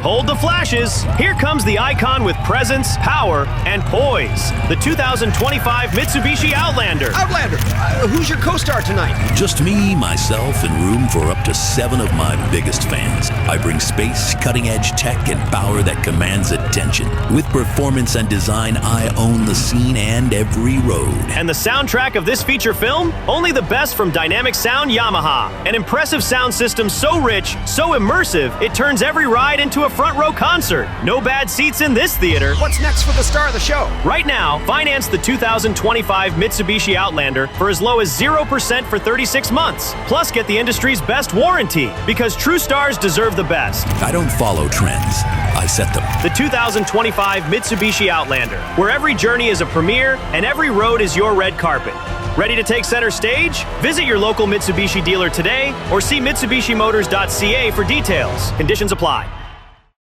Hold the flashes. Here comes the icon with presence, power, and poise. The 2025 Mitsubishi Outlander. Outlander, who's your co-star tonight? Just me, myself, and room for up to 7 of my biggest fans. I bring space, cutting-edge tech, and power that commands attention. With performance and design, I own the scene and every road. And the soundtrack of this feature film? Only the best from Dynamic Sound Yamaha. An impressive sound system so rich, so immersive, it turns every ride into a front-row concert. No bad seats in this theater. What's next for the star of the show? Right now, finance the 2025 Mitsubishi Outlander for as low as 0% for 36 months. Plus, get the industry's best warranty, because true stars deserve the best. I don't follow trends. I set them. The 2025 Mitsubishi Outlander, where every journey is a premiere and every road is your red carpet. Ready to take center stage? Visit your local Mitsubishi dealer today or see MitsubishiMotors.ca for details. Conditions apply.